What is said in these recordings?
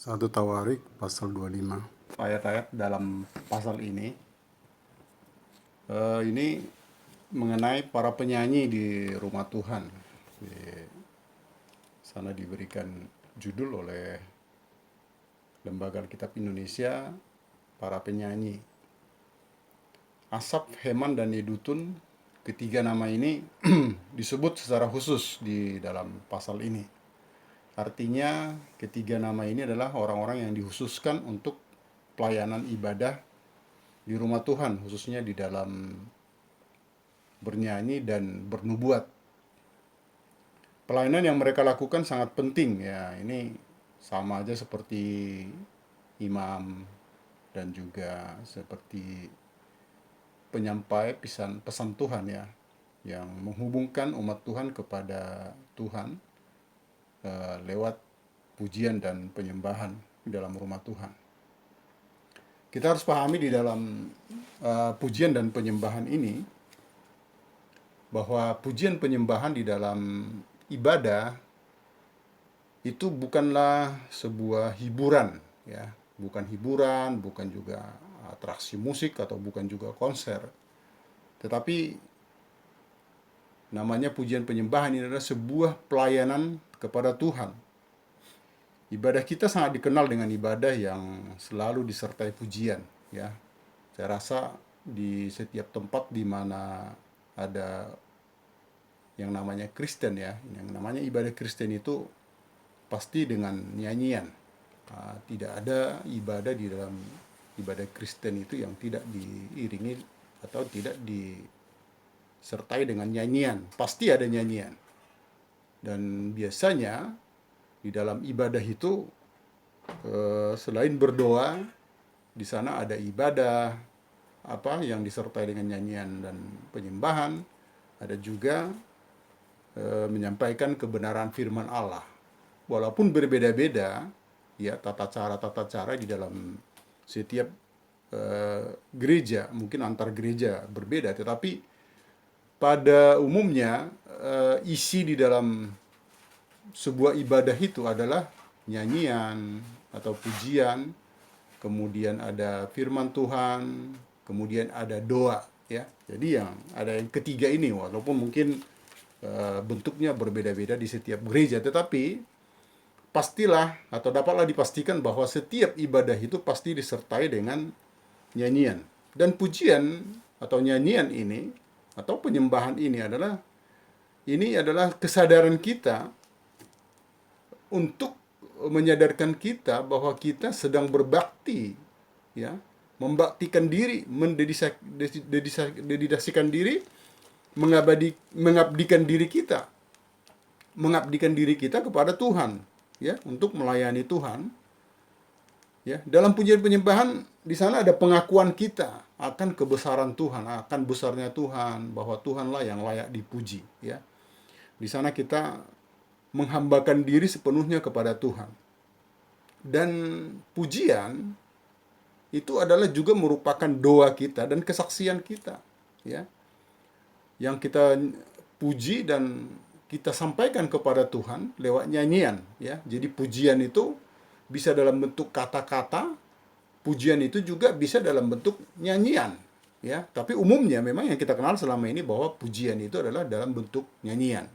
1 Tawarik pasal 25. Ayat-ayat dalam pasal ini mengenai para penyanyi di rumah Tuhan. Di sana diberikan judul oleh Lembaga Alkitab Indonesia, para penyanyi. Asap, Heman, dan Yedutun, ketiga nama ini disebut secara khusus di dalam pasal ini. Artinya ketiga nama ini adalah orang-orang yang dikhususkan untuk pelayanan ibadah di rumah Tuhan, khususnya di dalam bernyanyi dan bernubuat. Pelayanan yang mereka lakukan sangat penting ya. Ini sama aja seperti imam dan juga seperti penyampai pesan Tuhan ya, yang menghubungkan umat Tuhan kepada Tuhan lewat pujian dan penyembahan di dalam rumah Tuhan. Kita harus pahami di dalam pujian dan penyembahan ini bahwa pujian penyembahan di dalam ibadah itu bukanlah sebuah hiburan ya, bukan hiburan, bukan juga atraksi musik atau bukan juga konser. Tetapi namanya pujian penyembahan ini adalah sebuah pelayanan kepada Tuhan. Ibadah kita sangat dikenal dengan ibadah yang selalu disertai pujian ya. Saya rasa di setiap tempat di mana ada yang namanya Kristen ya, yang namanya ibadah Kristen itu pasti dengan nyanyian. Tidak ada ibadah di dalam ibadah Kristen itu yang tidak diiringi atau tidak disertai dengan nyanyian. Pasti ada nyanyian. Dan biasanya di dalam ibadah itu selain berdoa, di sana ada ibadah yang disertai dengan nyanyian dan penyembahan. Ada juga menyampaikan kebenaran firman Allah. Walaupun berbeda-beda ya tata cara di dalam setiap gereja, mungkin antar gereja berbeda, tetapi pada umumnya isi di dalam sebuah ibadah itu adalah nyanyian atau pujian, kemudian ada firman Tuhan, kemudian ada doa ya. Jadi yang ketiga ini walaupun mungkin bentuknya berbeda-beda di setiap gereja, tetapi pastilah atau dapatlah dipastikan bahwa setiap ibadah itu pasti disertai dengan nyanyian. Dan pujian atau nyanyian ini atau penyembahan ini adalah kesadaran kita untuk menyadarkan kita bahwa kita sedang berbakti ya, membaktikan diri, mendedikasikan diri, mengabdikan diri kita kepada Tuhan ya, untuk melayani Tuhan ya. Dalam pujian penyembahan di sana ada pengakuan kita akan kebesaran Tuhan, akan besarnya Tuhan, bahwa Tuhanlah yang layak dipuji ya. Di sana kita menghambakan diri sepenuhnya kepada Tuhan. Dan pujian itu adalah juga merupakan doa kita dan kesaksian kita ya, yang kita puji dan kita sampaikan kepada Tuhan lewat nyanyian ya. Jadi pujian itu bisa dalam bentuk kata-kata, pujian itu juga bisa dalam bentuk nyanyian ya. Tapi umumnya memang yang kita kenal selama ini bahwa pujian itu adalah dalam bentuk nyanyian.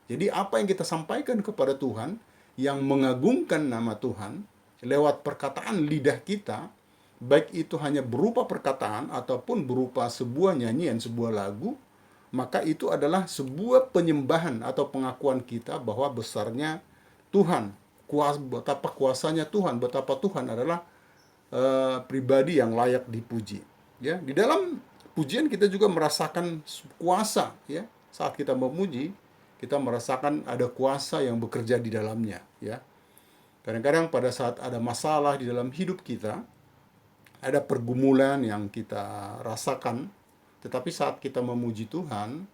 Jadi apa yang kita sampaikan kepada Tuhan yang mengagungkan nama Tuhan lewat perkataan lidah kita, baik itu hanya berupa perkataan ataupun berupa sebuah nyanyian, sebuah lagu, maka itu adalah sebuah penyembahan atau pengakuan kita bahwa besarnya Tuhan, betapa kuasanya Tuhan, betapa Tuhan adalah pribadi yang layak dipuji. Ya, di dalam pujian kita juga merasakan kuasa ya. Saat kita memuji, kita merasakan ada kuasa yang bekerja di dalamnya ya. Kadang-kadang pada saat ada masalah di dalam hidup kita, ada pergumulan yang kita rasakan, tetapi saat kita memuji Tuhan,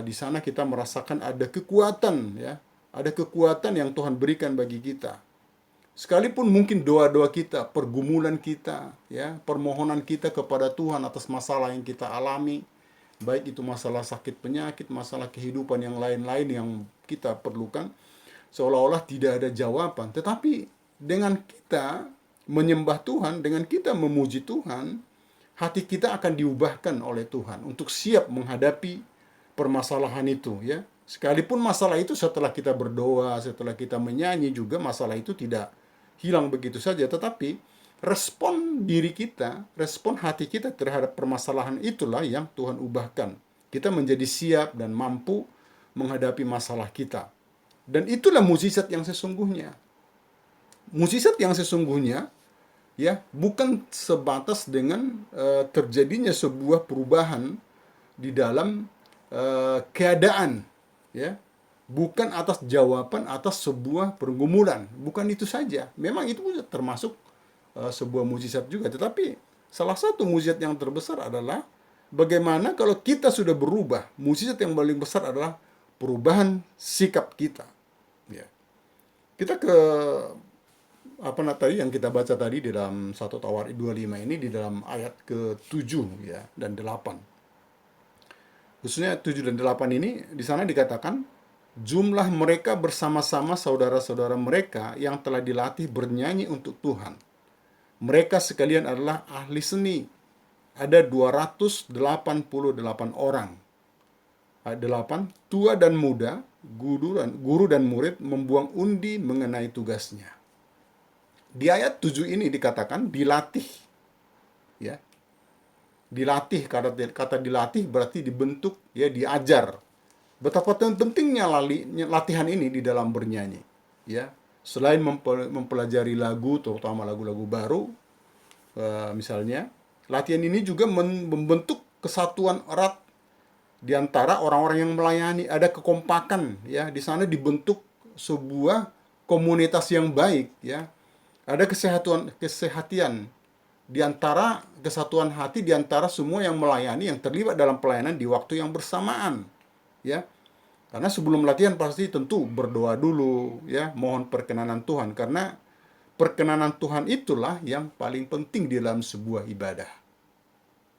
di sana kita merasakan ada kekuatan ya, ada kekuatan yang Tuhan berikan bagi kita. Sekalipun mungkin doa-doa kita, pergumulan kita, ya, permohonan kita kepada Tuhan atas masalah yang kita alami, baik itu masalah sakit penyakit, masalah kehidupan yang lain-lain yang kita perlukan, seolah-olah tidak ada jawaban. Tetapi dengan kita menyembah Tuhan, dengan kita memuji Tuhan, hati kita akan diubahkan oleh Tuhan untuk siap menghadapi permasalahan itu, ya. Sekalipun masalah itu setelah kita berdoa, setelah kita menyanyi juga masalah itu tidak hilang begitu saja, tetapi respon diri kita, respon hati kita terhadap permasalahan itulah yang Tuhan ubahkan. Kita menjadi siap dan mampu menghadapi masalah kita. Dan itulah mukjizat yang sesungguhnya. Mukjizat yang sesungguhnya, ya, bukan sebatas dengan terjadinya sebuah perubahan di dalam keadaan, ya, bukan atas jawaban atas sebuah pergumulan, bukan itu saja. Memang itu termasuk sebuah mukjizat juga, tetapi salah satu mukjizat yang terbesar adalah bagaimana kalau kita sudah berubah. Mukjizat yang paling besar adalah perubahan sikap kita, ya. Kita ke tadi yang kita baca tadi di dalam 1 Tawarik 25 ini, di dalam ayat ke-7, ya, dan 8. Khususnya 7 dan 8 ini, di sana dikatakan, jumlah mereka bersama-sama saudara-saudara mereka yang telah dilatih bernyanyi untuk Tuhan. Mereka sekalian adalah ahli seni. Ada 288 orang. Ayat 8, tua dan muda, guru dan murid membuang undi mengenai tugasnya. Di ayat 7 ini dikatakan dilatih. Ya. Dilatih, kata dilatih berarti dibentuk, ya, diajar. Betapa pentingnya latihan ini di dalam bernyanyi, ya. Selain mempelajari lagu, terutama lagu-lagu baru, misalnya, latihan ini juga membentuk kesatuan erat di antara orang-orang yang melayani. Ada kekompakan, ya. Di sana dibentuk sebuah komunitas yang baik, ya. Ada kesehatian di antara kesatuan hati di antara semua yang melayani, yang terlibat dalam pelayanan di waktu yang bersamaan, ya. Karena sebelum latihan pasti tentu berdoa dulu, ya, mohon perkenanan Tuhan, karena perkenanan Tuhan itulah yang paling penting di dalam sebuah ibadah.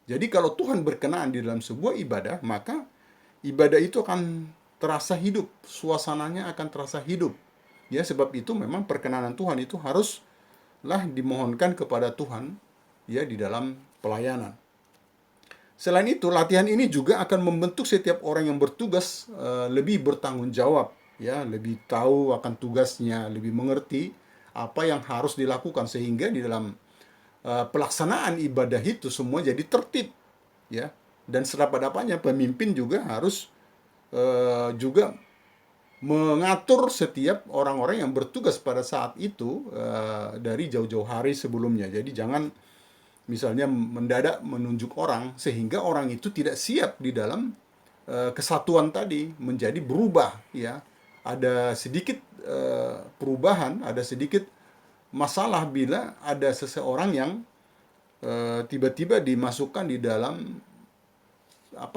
Jadi kalau Tuhan berkenan di dalam sebuah ibadah, maka ibadah itu akan terasa hidup, suasananya akan terasa hidup. Ya, sebab itu memang perkenanan Tuhan itu haruslah dimohonkan kepada Tuhan, ya, di dalam pelayanan. Selain itu, latihan ini juga akan membentuk setiap orang yang bertugas lebih bertanggung jawab, ya, lebih tahu akan tugasnya, lebih mengerti apa yang harus dilakukan, sehingga di dalam pelaksanaan ibadah itu semua jadi tertib, ya. Dan sedapat-dapatnya pemimpin juga harus juga mengatur setiap orang-orang yang bertugas pada saat itu dari jauh-jauh hari sebelumnya. Jadi jangan misalnya mendadak menunjuk orang sehingga orang itu tidak siap di dalam kesatuan tadi, menjadi berubah, ya. Ada sedikit perubahan, ada sedikit masalah bila ada seseorang yang tiba-tiba dimasukkan di dalam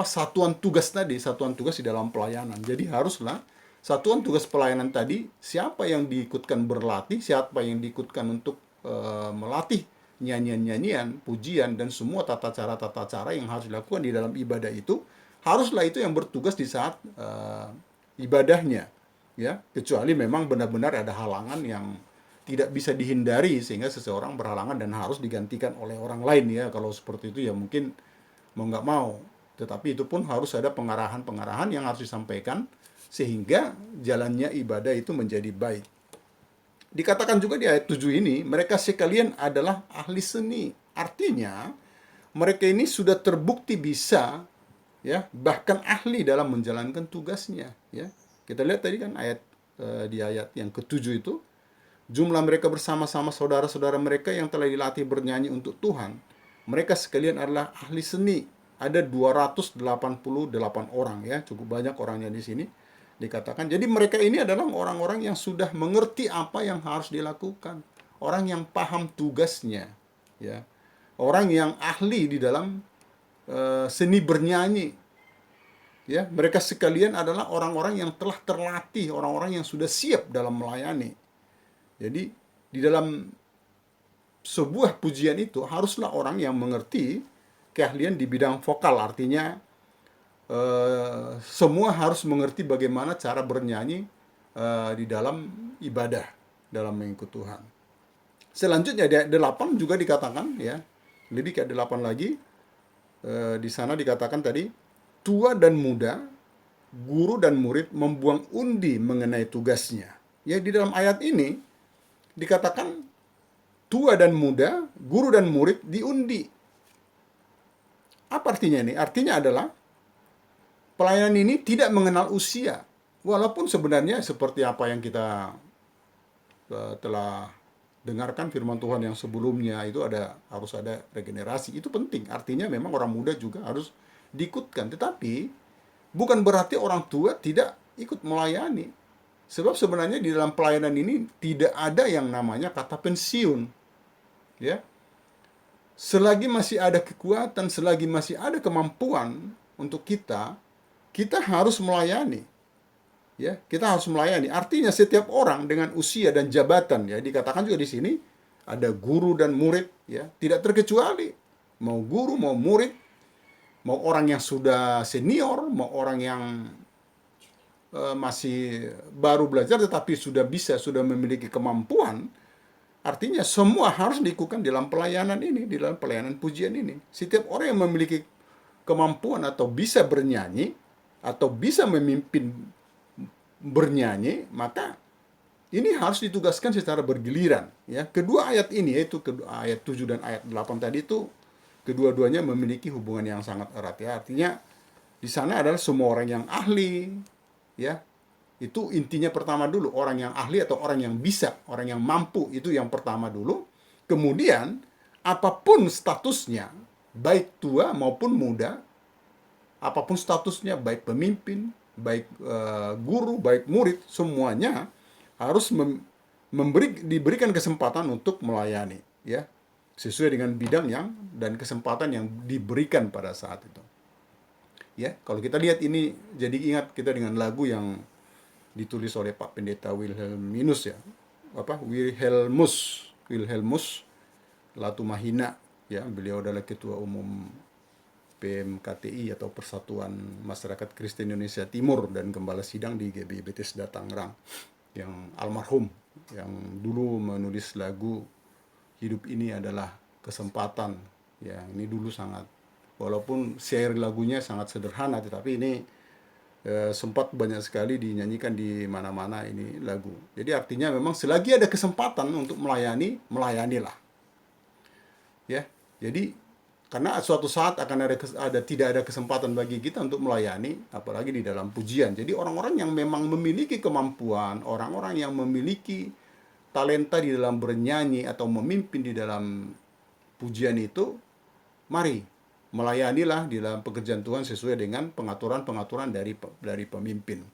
satuan tugas tadi, satuan tugas di dalam pelayanan. Jadi haruslah satuan tugas pelayanan tadi, siapa yang diikutkan berlatih, siapa yang diikutkan untuk melatih nyanyian-nyanyian, pujian, dan semua tata cara yang harus dilakukan di dalam ibadah itu, haruslah itu yang bertugas di saat ibadahnya, ya. Kecuali memang benar-benar ada halangan yang tidak bisa dihindari sehingga seseorang berhalangan dan harus digantikan oleh orang lain, ya. Kalau seperti itu ya mungkin mau nggak mau. Tetapi itu pun harus ada pengarahan-pengarahan yang harus disampaikan sehingga jalannya ibadah itu menjadi baik. Dikatakan juga di ayat 7 ini, mereka sekalian adalah ahli seni. Artinya, mereka ini sudah terbukti bisa, ya, bahkan ahli dalam menjalankan tugasnya, ya. Kita lihat tadi kan di ayat yang ke-7 itu, jumlah mereka bersama-sama saudara-saudara mereka yang telah dilatih bernyanyi untuk Tuhan. Mereka sekalian adalah ahli seni. Ada 288 orang, ya, cukup banyak orangnya di sini. Dikatakan, jadi mereka ini adalah orang-orang yang sudah mengerti apa yang harus dilakukan, orang yang paham tugasnya, ya, orang yang ahli di dalam seni bernyanyi, ya. Mereka sekalian adalah orang-orang yang telah terlatih, orang-orang yang sudah siap dalam melayani. Jadi di dalam sebuah pujian itu haruslah orang yang mengerti keahlian di bidang vokal, artinya semua harus mengerti bagaimana cara bernyanyi di dalam ibadah, dalam mengikut Tuhan. Selanjutnya di ayat 8 juga dikatakan ya, lebih ke ayat 8 lagi, di sana dikatakan tadi, tua dan muda, guru dan murid membuang undi mengenai tugasnya. Ya, di dalam ayat ini dikatakan tua dan muda, guru dan murid diundi. Apa artinya ini? Artinya adalah pelayanan ini tidak mengenal usia. Walaupun sebenarnya seperti apa yang kita telah dengarkan firman Tuhan yang sebelumnya itu harus ada regenerasi. Itu penting. Artinya memang orang muda juga harus diikutkan. Tetapi bukan berarti orang tua tidak ikut melayani. Sebab sebenarnya di dalam pelayanan ini tidak ada yang namanya kata pensiun. Ya. Selagi masih ada kekuatan, selagi masih ada kemampuan untuk kita harus melayani. Ya, kita harus melayani. Artinya setiap orang dengan usia dan jabatan, ya, dikatakan juga di sini ada guru dan murid, ya, tidak terkecuali. Mau guru, mau murid, mau orang yang sudah senior, mau orang yang masih baru belajar tetapi sudah memiliki kemampuan. Artinya semua harus dilakukan dalam pelayanan ini, di dalam pelayanan pujian ini. Setiap orang yang memiliki kemampuan atau bisa bernyanyi atau bisa memimpin bernyanyi, maka ini harus ditugaskan secara bergiliran. Ya, kedua ayat ini, yaitu ayat 7 dan ayat 8 tadi itu, kedua-duanya memiliki hubungan yang sangat erat. Ya, artinya di sana adalah semua orang yang ahli, ya. Itu intinya pertama dulu, orang yang ahli atau orang yang bisa, orang yang mampu, itu yang pertama dulu. Kemudian, apapun statusnya, baik tua maupun muda, apapun statusnya, baik pemimpin, baik guru, baik murid, semuanya harus diberikan kesempatan untuk melayani, ya, sesuai dengan bidang dan kesempatan yang diberikan pada saat itu. Ya, kalau kita lihat ini, jadi ingat kita dengan lagu yang ditulis oleh Pak Pendeta Wilhelminus, ya, Wilhelmus Latumahina, ya, beliau adalah ketua umum PMKTI atau Persatuan Masyarakat Kristen Indonesia Timur dan gembala sidang di GBI Bethesda Tangerang, yang almarhum, yang dulu menulis lagu Hidup Ini Adalah Kesempatan. Ya, ini dulu sangat, walaupun share lagunya sangat sederhana, tetapi ini sempat banyak sekali dinyanyikan di mana-mana ini lagu. Jadi artinya memang selagi ada kesempatan untuk melayani, melayanilah. Ya, jadi karena suatu saat akan tidak ada kesempatan bagi kita untuk melayani, apalagi di dalam pujian. Jadi orang-orang yang memang memiliki kemampuan, orang-orang yang memiliki talenta di dalam bernyanyi atau memimpin di dalam pujian itu, mari melayanilah di dalam pekerjaan Tuhan sesuai dengan pengaturan-pengaturan dari pemimpin.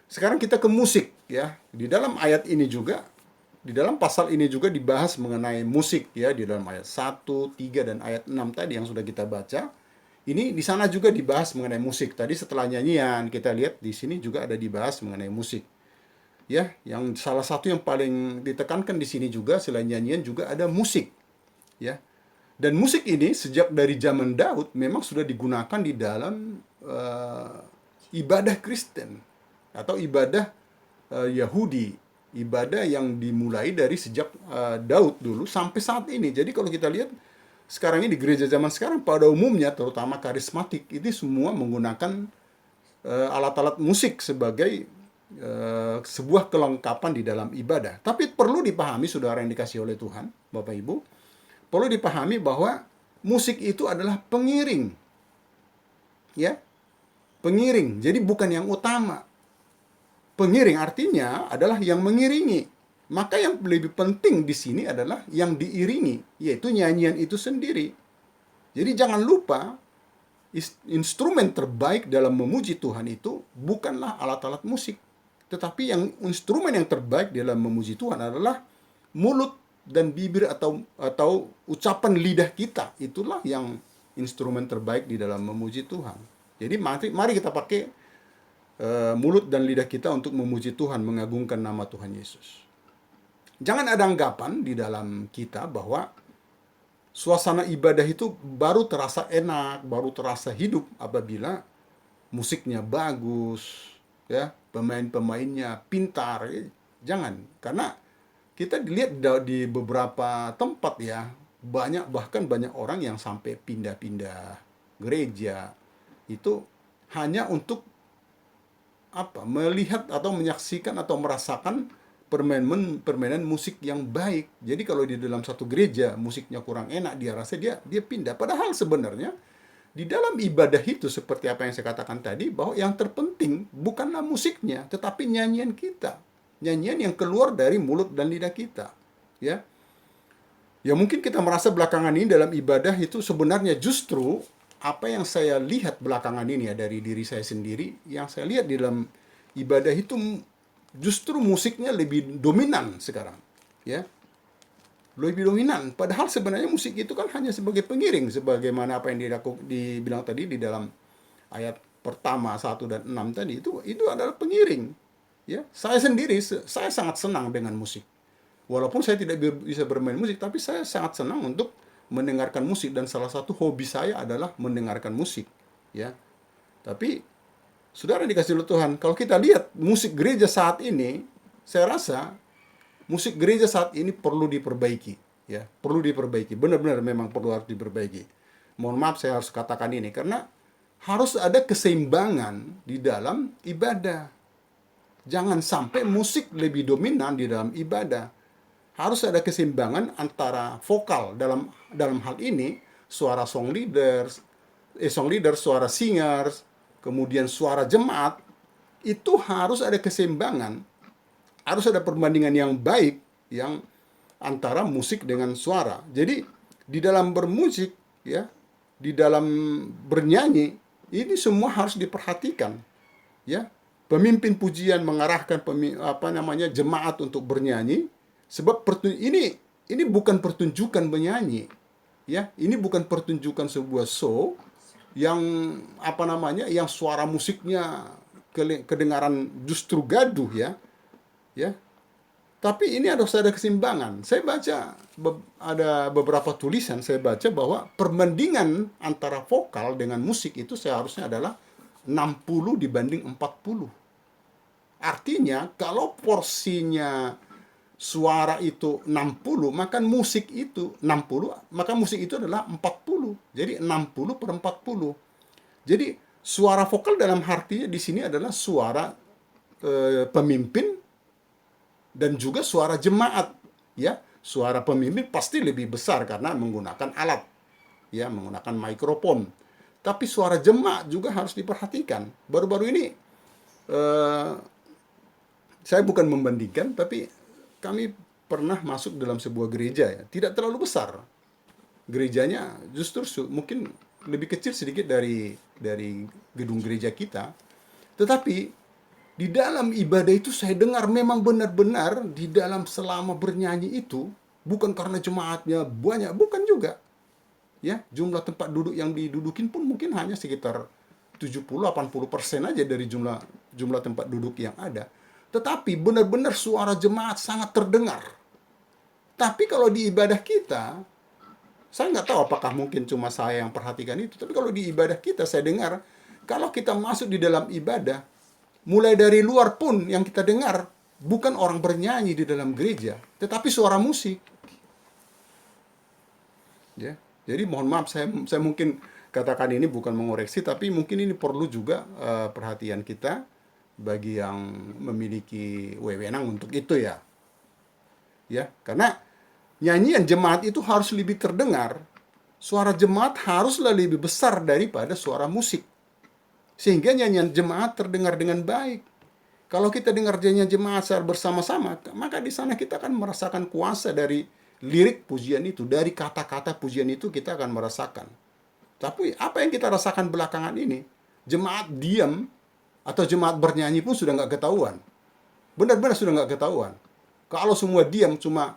Sekarang kita ke musik, ya. Di dalam ayat ini juga, di dalam pasal ini juga dibahas mengenai musik, ya, di dalam ayat 1, 3 dan ayat 6 tadi yang sudah kita baca. Ini di sana juga dibahas mengenai musik. Tadi setelah nyanyian, kita lihat di sini juga ada dibahas mengenai musik. Ya, yang salah satu yang paling ditekankan di sini juga selain nyanyian juga ada musik, ya. Dan musik ini sejak dari zaman Daud memang sudah digunakan di dalam ibadah Kristen atau ibadah Yahudi, ibadah yang dimulai dari sejak Daud dulu sampai saat ini. Jadi kalau kita lihat sekarang ini di gereja zaman sekarang pada umumnya, terutama karismatik, ini semua menggunakan alat-alat musik sebagai sebuah kelengkapan di dalam ibadah. Tapi perlu dipahami, saudara yang dikasihi oleh Tuhan, Bapak Ibu, perlu dipahami bahwa musik itu adalah pengiring. Ya. Pengiring. Jadi bukan yang utama. Pengiring artinya adalah yang mengiringi. Maka yang lebih penting di sini adalah yang diiringi, yaitu nyanyian itu sendiri. Jadi jangan lupa, instrumen terbaik dalam memuji Tuhan itu bukanlah alat-alat musik. Tetapi instrumen yang terbaik dalam memuji Tuhan adalah mulut dan bibir atau ucapan lidah kita. Itulah yang instrumen terbaik di dalam memuji Tuhan. Jadi mari kita pakai mulut dan lidah kita untuk memuji Tuhan, mengagungkan nama Tuhan Yesus. Jangan ada anggapan di dalam kita bahwa suasana ibadah itu baru terasa enak, baru terasa hidup apabila musiknya bagus, ya, pemain-pemainnya pintar. Jangan, karena kita dilihat di beberapa tempat ya, bahkan banyak orang yang sampai pindah-pindah gereja itu hanya untuk melihat atau menyaksikan atau merasakan permainan musik yang baik. Jadi kalau di dalam satu gereja musiknya kurang enak, dia rasa dia pindah. Padahal sebenarnya di dalam ibadah itu seperti apa yang saya katakan tadi, bahwa yang terpenting bukanlah musiknya, tetapi nyanyian kita. Nyanyian yang keluar dari mulut dan lidah kita. Ya. Ya mungkin kita merasa belakangan ini dalam ibadah itu sebenarnya justru apa yang saya lihat belakangan ini ya dari diri saya sendiri, yang saya lihat di dalam ibadah itu justru musiknya lebih dominan sekarang. Ya. Lebih dominan. Padahal sebenarnya musik itu kan hanya sebagai pengiring, sebagaimana apa yang dibilang tadi di dalam ayat pertama 1 dan 6 tadi, itu adalah pengiring. Ya, saya sendiri saya sangat senang dengan musik. Walaupun saya tidak bisa bermain musik, tapi saya sangat senang untuk mendengarkan musik, dan salah satu hobi saya adalah mendengarkan musik. Ya, tapi saudara dikasih oleh Tuhan, kalau kita lihat musik gereja saat ini, saya rasa musik gereja saat ini perlu diperbaiki, ya, perlu diperbaiki. Benar-benar memang harus diperbaiki. Mohon maaf saya harus katakan ini karena harus ada keseimbangan di dalam ibadah. Jangan sampai musik lebih dominan di dalam ibadah. Harus ada keseimbangan antara vokal dalam hal ini suara song leaders, suara singers, kemudian suara jemaat, itu harus ada keseimbangan. Harus ada perbandingan yang baik yang antara musik dengan suara. Jadi di dalam bermusik ya, di dalam bernyanyi, ini semua harus diperhatikan. Ya, pemimpin pujian mengarahkan jemaat untuk bernyanyi, sebab ini bukan pertunjukan menyanyi. Ya, ini bukan pertunjukan sebuah show yang yang suara musiknya kedengaran justru gaduh ya. Ya, tapi ini harus ada keseimbangan. Saya baca ada beberapa tulisan, saya baca bahwa perbandingan antara vokal dengan musik itu seharusnya adalah 60 dibanding 40. Artinya kalau porsinya suara itu 60, maka musik itu 60, maka musik itu adalah 40. Jadi 60 per 40. Jadi suara vokal dalam artinya di sini adalah suara pemimpin dan juga suara jemaat. Ya, suara pemimpin pasti lebih besar karena menggunakan alat, ya, menggunakan mikrofon. Tapi suara jemaat juga harus diperhatikan. Baru-baru ini saya bukan membandingkan, tapi kami pernah masuk dalam sebuah gereja ya, tidak terlalu besar. Gerejanya justru mungkin lebih kecil sedikit dari gedung gereja kita. Tetapi di dalam ibadah itu saya dengar memang benar-benar di dalam selama bernyanyi itu, bukan karena jemaatnya banyak, bukan juga. Ya, jumlah tempat duduk yang didudukin pun mungkin hanya sekitar 70-80% aja dari jumlah tempat duduk yang ada. Tetapi benar-benar suara jemaat sangat terdengar. Tapi kalau di ibadah kita, saya nggak tahu apakah mungkin cuma saya yang perhatikan itu, tapi kalau di ibadah kita saya dengar, kalau kita masuk di dalam ibadah, mulai dari luar pun yang kita dengar bukan orang bernyanyi di dalam gereja, tetapi suara musik. Ya, jadi mohon maaf saya mungkin katakan ini bukan mengoreksi, tapi mungkin ini perlu juga perhatian kita bagi yang memiliki wewenang untuk itu ya. Ya, karena nyanyian jemaat itu harus lebih terdengar. Suara jemaat haruslah lebih besar daripada suara musik. Sehingga nyanyian jemaat terdengar dengan baik. Kalau kita dengar nyanyian jemaat secara bersama-sama, maka di sana kita akan merasakan kuasa dari lirik pujian itu, dari kata-kata pujian itu kita akan merasakan. Tapi apa yang kita rasakan belakangan ini, jemaat diam atau jemaat bernyanyi pun sudah nggak ketahuan. Benar-benar sudah nggak ketahuan. Kalau semua diam cuma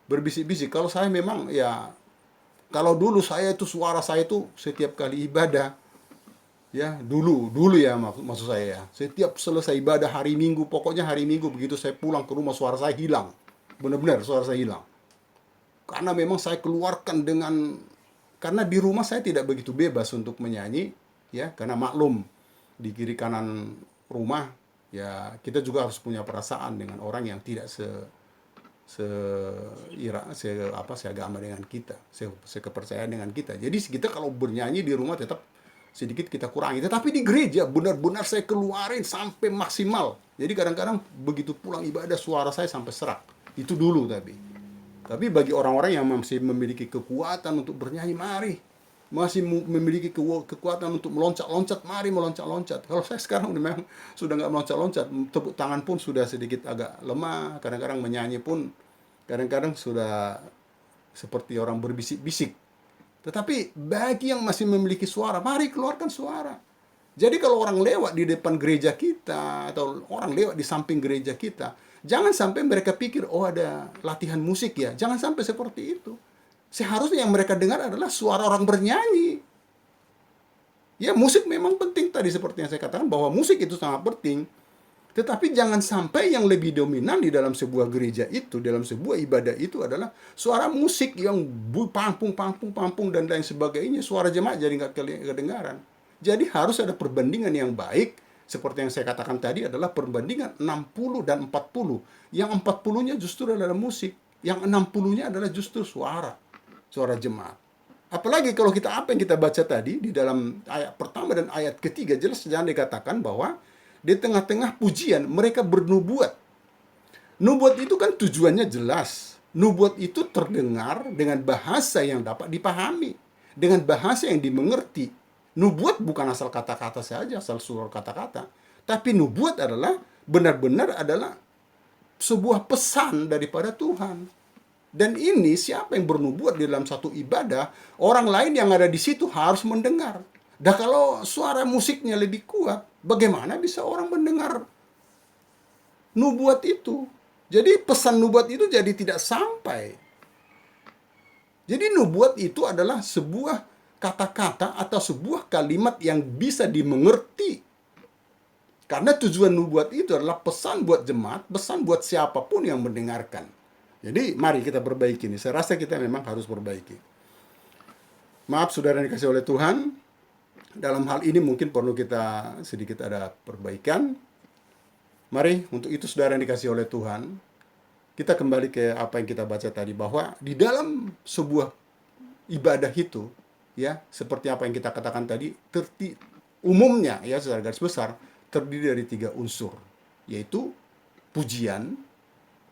berbisik-bisik, kalau saya memang ya, kalau dulu suara saya itu setiap kali ibadah, ya dulu ya maksud saya ya, setiap selesai ibadah hari Minggu, pokoknya hari Minggu begitu saya pulang ke rumah suara saya hilang, benar-benar suara saya hilang, karena memang saya keluarkan karena di rumah saya tidak begitu bebas untuk menyanyi ya, karena maklum di kiri kanan rumah ya kita juga harus punya perasaan dengan orang yang tidak seagama dengan kita, sekepercayaan dengan kita. Jadi kita kalau bernyanyi di rumah tetap sedikit kita kurangi. Tetapi di gereja benar-benar saya keluarin sampai maksimal. Jadi kadang-kadang begitu pulang ibadah suara saya sampai serak. Itu dulu Tapi bagi orang-orang yang masih memiliki kekuatan untuk bernyanyi, mari. Masih memiliki kekuatan untuk meloncat-loncat, mari meloncat-loncat. Kalau saya sekarang memang sudah nggak meloncat-loncat, tepuk tangan pun sudah sedikit agak lemah. Kadang-kadang menyanyi pun kadang-kadang sudah seperti orang berbisik-bisik. Tetapi bagi yang masih memiliki suara, mari keluarkan suara. Jadi kalau orang lewat di depan gereja kita, atau orang lewat di samping gereja kita, jangan sampai mereka pikir, oh ada latihan musik ya. Jangan sampai seperti itu. Seharusnya yang mereka dengar adalah suara orang bernyanyi. Ya, musik memang penting tadi seperti yang saya katakan, bahwa musik itu sangat penting. Tetapi jangan sampai yang lebih dominan di dalam sebuah gereja itu, dalam sebuah ibadah itu adalah suara musik yang pampung, dan lain sebagainya. Suara jemaat jadi nggak kedengaran. Jadi harus ada perbandingan yang baik. Seperti yang saya katakan tadi adalah perbandingan 60 dan 40. Yang 40-nya justru adalah musik. Yang 60-nya adalah justru suara jemaat. Apalagi kalau apa yang kita baca tadi di dalam ayat pertama dan ayat ketiga, jelas jangan dikatakan bahwa di tengah-tengah pujian mereka bernubuat. Nubuat itu kan tujuannya jelas. Nubuat itu terdengar dengan bahasa yang dapat dipahami, dengan bahasa yang dimengerti. Nubuat bukan asal kata-kata saja, asal surah kata-kata. Tapi nubuat adalah benar-benar adalah sebuah pesan daripada Tuhan. Dan ini siapa yang bernubuat di dalam satu ibadah, orang lain yang ada di situ harus mendengar. Dan kalau suara musiknya lebih kuat, bagaimana bisa orang mendengar nubuat itu? Jadi pesan nubuat itu jadi tidak sampai. Jadi nubuat itu adalah sebuah kata-kata atau sebuah kalimat yang bisa dimengerti. Karena tujuan nubuat itu adalah pesan buat jemaat, pesan buat siapapun yang mendengarkan. Jadi mari kita perbaiki ini. Saya rasa kita memang harus perbaiki. Maaf saudara yang dikasih oleh Tuhan, dalam hal ini mungkin perlu kita sedikit ada perbaikan. Mari untuk itu saudara yang dikasih oleh Tuhan, kita kembali ke apa yang kita baca tadi, bahwa di dalam sebuah ibadah itu, ya seperti apa yang kita katakan tadi, umumnya ya secara garis besar terdiri dari 3 unsur, yaitu pujian,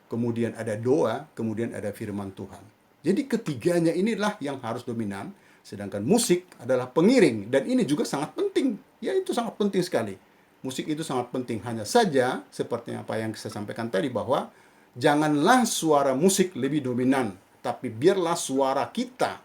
kemudian ada doa, kemudian ada firman Tuhan. Jadi ketiganya inilah yang harus dominan, sedangkan musik adalah pengiring, dan ini juga sangat penting. Ya, itu sangat penting sekali. Musik itu sangat penting. Hanya saja seperti apa yang saya sampaikan tadi, bahwa janganlah suara musik lebih dominan, tapi biarlah suara kita,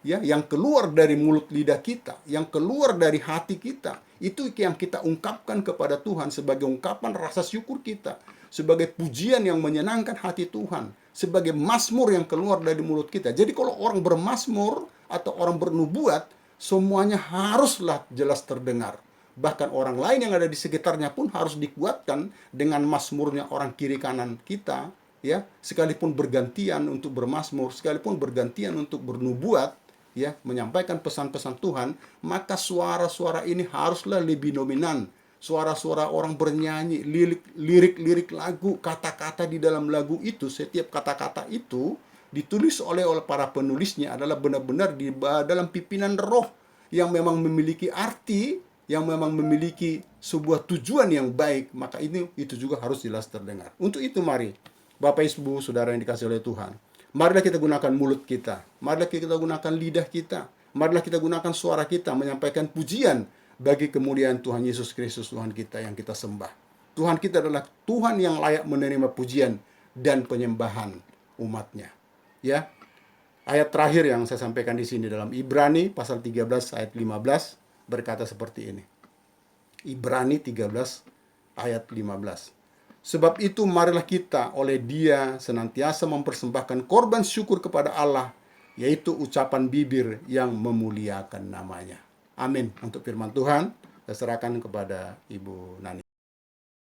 ya, yang keluar dari mulut lidah kita, yang keluar dari hati kita, itu yang kita ungkapkan kepada Tuhan sebagai ungkapan rasa syukur kita, sebagai pujian yang menyenangkan hati Tuhan, sebagai mazmur yang keluar dari mulut kita. Jadi kalau orang bermazmur atau orang bernubuat, semuanya haruslah jelas terdengar. Bahkan orang lain yang ada di sekitarnya pun harus dikuatkan dengan mazmurnya orang kiri kanan kita, ya, sekalipun bergantian untuk bermazmur, sekalipun bergantian untuk bernubuat, ya, menyampaikan pesan-pesan Tuhan, maka suara-suara ini haruslah lebih dominan. Suara-suara orang bernyanyi, lirik-lirik lagu, kata-kata di dalam lagu itu, setiap kata-kata itu ditulis oleh para penulisnya adalah benar-benar di dalam pimpinan roh yang memang memiliki arti, yang memang memiliki sebuah tujuan yang baik, maka itu juga harus jelas terdengar. Untuk itu mari, Bapak Ibu, saudara yang dikasih oleh Tuhan, marilah kita gunakan mulut kita, marilah kita gunakan lidah kita, marilah kita gunakan suara kita menyampaikan pujian bagi kemuliaan Tuhan Yesus Kristus, Tuhan kita yang kita sembah. Tuhan kita adalah Tuhan yang layak menerima pujian dan penyembahan umatnya. Ya, ayat terakhir yang saya sampaikan di sini dalam Ibrani pasal 13 ayat 15 berkata seperti ini. Ibrani 13 ayat 15. Sebab itu marilah kita oleh Dia senantiasa mempersembahkan korban syukur kepada Allah, yaitu ucapan bibir yang memuliakan namanya. Amin. Untuk firman Tuhan, saya serahkan kepada Ibu Nani.